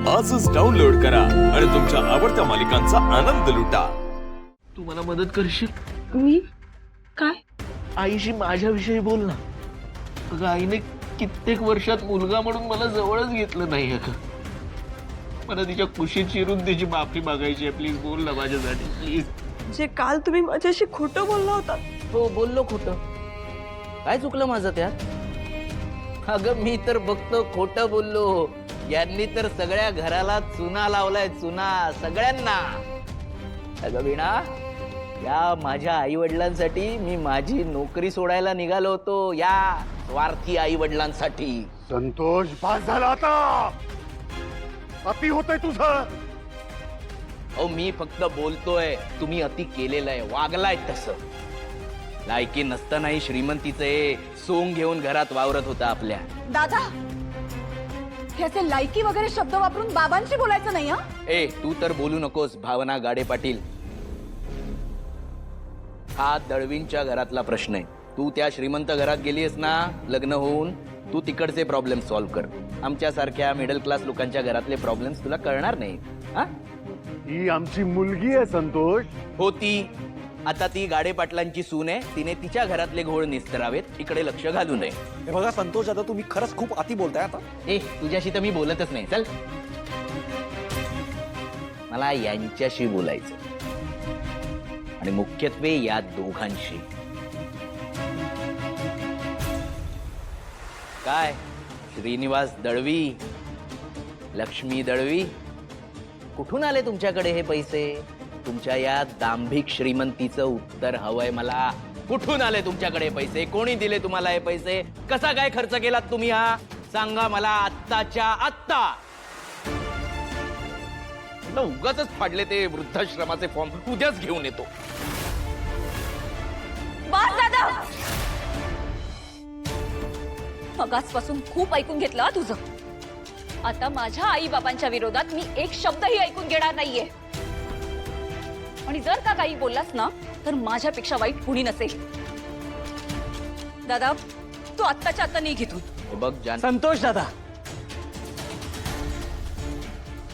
आजच डाउनलोड करा आणि तुमच्या आवडत्या मालिकांचा आनंद लुटा। तू मला मदत करशील? मी काय? आईशी माझ्याविषयी बोल ना। अगं आईने कित्येक वर्षात मुलगा म्हणून मला जवळच घेतलं नाही अगं। मला तिच्या कुशीत शिरून तिची माफी मागायची आहे। प्लीज बोल ना माझ्यासाठी प्लीज। जे काल तुम्ही माझ्याशी खोटं बोलला होता। हो बोललो खोटं। काय चुकलं माझं त्यात? अगं मी तर बघतो खोटं बोललो। यांनी तर सगळ्या घराला चुना लावलाय, चुना सगळ्यांना। अगं वीणा, या माझ्या आई वडिलांसाठी मी माझी नोकरी सोडायला निघालो होतो, या स्वार्थी आई वडिलांसाठी। संतोष, बास झाला आता। अति होतंय तुझं। अहो मी फक्त बोलतोय, तुम्ही अति केलेलं आहे, वागलाय तसं। लायकी नसतानाही श्रीमंतीचे सोंग घेऊन घरात वावरत होता आपल्या। दादा, हे असे लायकी वगैरे शब्द वापरून बाबांशी बोलायचं नाही हा। ए तू तर बोलू नकोस भावना गाडे पाटील। हा दळवींच्या घरातला प्रश्न आहे। तू त्या श्रीमंत घरात गेलीस ना लग्न होऊन, तू तिकडचे प्रॉब्लेम सॉल्व्ह कर। आमच्या सारख्या मिडल क्लास लोकांच्या घरातले प्रॉब्लेम्स तुला कळणार नाही। हा, ही आमची मुलगी आहे संतोष। होती, आता ती गाडे पाटलांची सून आहे। तिने तिच्या घरातले घोळ निस्तरावेत, इकडे लक्ष घालू नये। हे बघा संतोष, आता तुम्ही खरंच खूप अति बोलताय आता। ए तुझ्याशी तर मी बोलतच नाही, चल। मला यांच्याशी बोलायचं, आणि मुख्यत्वे या दोघांशी। काय श्रीनिवास दळवी, लक्ष्मी दळवी, कुठून आले तुमच्याकडे हे पैसे? तुमच्या या दांभिक श्रीमंतीचं उत्तर हवंय मला। कुठून आले तुमच्याकडे पैसे? कोणी दिले तुम्हाला हे पैसे? कसा काय खर्च केलात तुम्ही हा? सांगा मला आत्ताच्या आत्ता। उगाचच फाडले ते वृद्धाश्रमाचे फॉर्म, उद्याच घेऊन येतो। बस दादा, मगासपासून खूप ऐकून घेतलं हा तुझं। आता माझ्या आई बाबांच्या विरोधात मी एक शब्दही ऐकून घेणार नाहीये। आणि जर का काही बोललास ना तर माझ्यापेक्षा वाईट कुणी नसेल। दादा, तू आत्ताच्या आत्ता निघ इथून। हे बघ जान, संतोष दादा,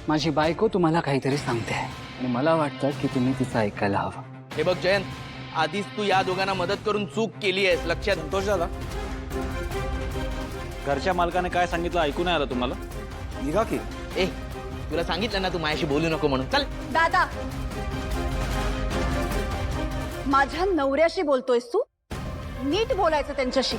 माझी बायको तुम्हाला काहीतरी सांगते आणि मला वाटतं की तुम्ही तिचं ऐकायला हवं। हे बघ जयंत, आधीच तू या दोघांना मदत करून चूक केली आहेस, लक्षात। संतोष दादा, घरच्या मालकाने काय सांगितलं ऐकून नाही आलं तुम्हाला? निघा की। ए तुला सांगितलं ना तू माझ्याशी बोलू नको म्हणून, चल। दादा, माझ्या नवऱ्याशी बोलतोयस तू? नीट बोलायचं त्यांच्याशी।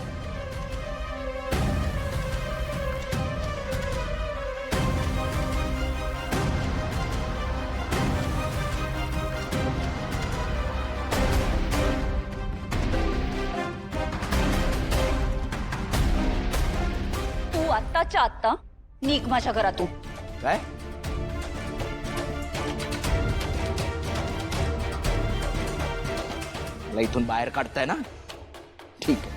तू आत्ताच्या आत्ता निघ माझ्या घरातून। काय? मला इथून बाहेर काढताय ना? ठीक आहे,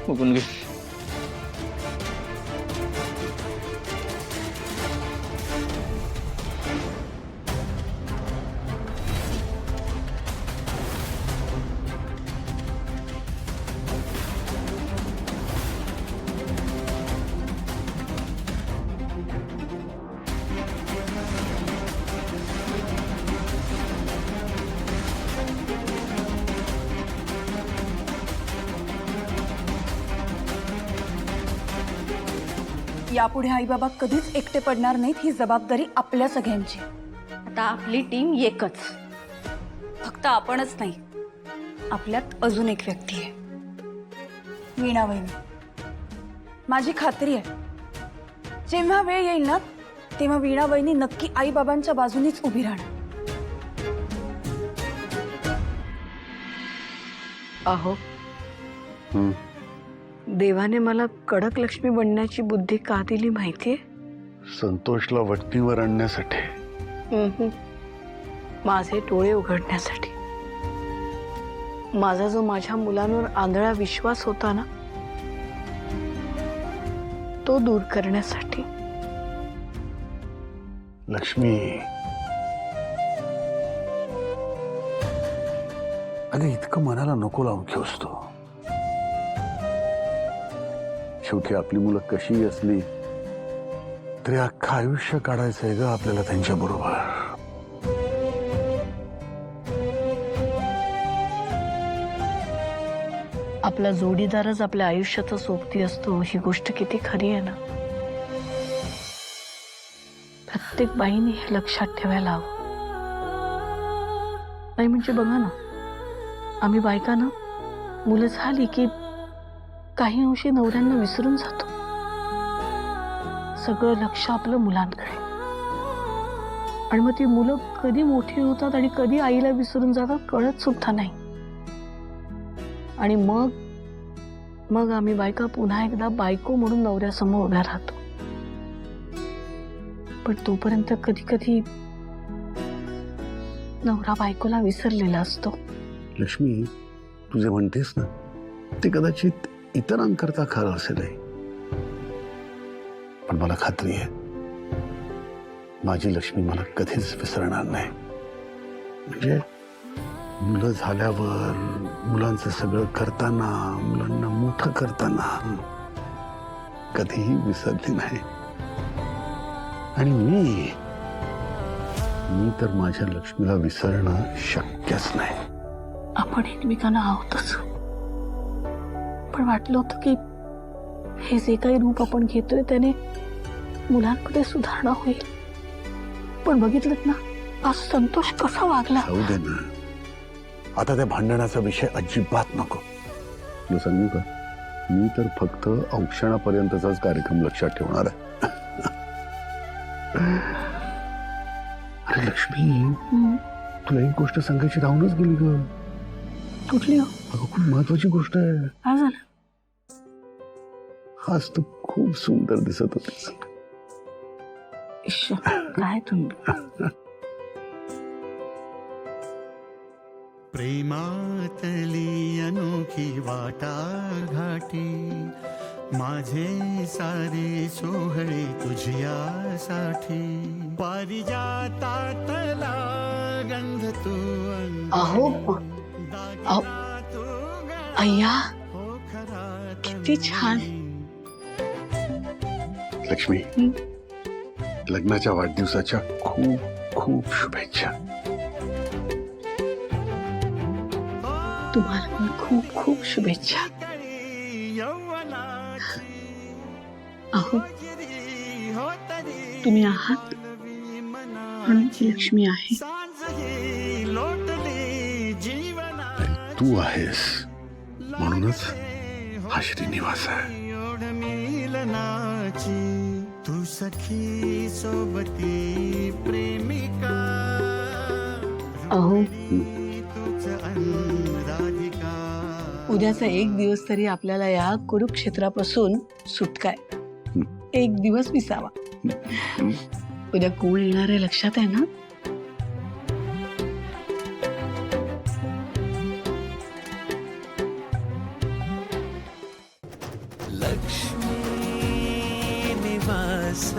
बघून घे। यापुढे आई बाबा कधीच एकटे पडणार नाहीत, ही जबाबदारी आपल्या सगळ्यांची। आता आपली टीम एकच, फक्त आपणच नाही, आपल्यात अजून एक व्यक्ती आहे, वीणा वहिनी। माझी खात्री आहे जेव्हा वेळ येईल ना तेव्हा वीणा वहिनी नक्की आई बाबांच्या बाजूनीच उभी राहणार। अहो, देवाने मला कडक लक्ष्मी बनण्याची बुद्धी का दिली माहितीये? संतोषला वटणीवर आणण्यासाठी। माझे डोळे उघडण्यासाठी। माझा जो माझ्या मुलांवर आंधळा विश्वास होता ना, तो दूर करण्यासाठी। लक्ष्मी, अगं इतकं मनाला नको लावून घेऊस तू। शेवटी आपली मुलं कशी असली रात्री अख्खं आयुष्य काढायचंय ग आपल्याला त्यांच्या बरोबर. आपला जोडीदारच आपल्या आयुष्याचा सोबती असतो ही गोष्ट किती खरी आहे ना. प्रत्येक बाईने हे लक्षात ठेवायला हवं. नाही म्हणजे बघा ना, आम्ही बायका ना मुलं झाली की काही अंशी नवऱ्यांना विसरून जातो. सगळं लक्ष आपलं मुलांकडे, आणि मग ती मुलं कधी मोठी होतात आणि कधी आईला विसरून जातात कळत सुद्धा नाही. आणि मग आम्ही बायका पुन्हा एकदा बायको म्हणून नवऱ्यासमोर उभ्या राहतो. पण तोपर्यंत कधी कधी नवरा बायकोला विसरलेला असतो. लक्ष्मी, तू जे म्हणतेस ना ते कदाचित इतरांकरता खरं असेल, पण मला खात्री आहे माझी लक्ष्मी मला कधीच विसरणार नाही. म्हणजे मुलं झाल्यावर, मुलांचं सगळं करताना, मुलांना मोठं करताना कधीही विसरली नाही. आणि मी तर माझ्या लक्ष्मीला विसरणं शक्यच नाही. आपण एकमेकांना आहोतच, पण वाटलं होतं की हे जे काही रूप आपण घेतोय त्याने मुलांमध्ये सुधारणा होईल. पण बघितलं ना आज संतोष कसा वागला. जाऊ दे ना, आता त्या भांडणाचा विषय अजिबात नको. तुला सांगू का, मी तर फक्त औक्षणापर्यंतचाच कार्यक्रम लक्षात ठेवणार आहे. अरे लक्ष्मी, तुला एक गोष्ट सांगायची राहूनच गेली ग. कुठली हो? अगं खूप महत्वाची गोष्ट आहे. काय झालं? आज तू खूप सुंदर दिसत होतीस. काय तुम्ही प्रेमातली अनोखी वाटाघाटी, माझे सारे सोहळे तुझ्यासाठी. पारिजातातला गंध तू अहो अय्या, किती छान. लक्ष्मी, लग्नाच्या वाढदिवसाच्या खूप खूप शुभेच्छा. तुम्हाला पण खूप खूप शुभेच्छा. अहो तुम्ही आहात म्हणून लक्ष्मी आहे. तू आहेस म्हणूनच हा श्रीनिवास आहे. तू सखी सोबती प्रेमिका. अहो राधिका. उद्याचा एक दिवस तरी आपल्याला या कुरुक्षेत्रापासून सुटकाय. एक दिवस विसावा. उद्या कोण येणार आहे लक्षात आहे ना? लक्ष्मी निवास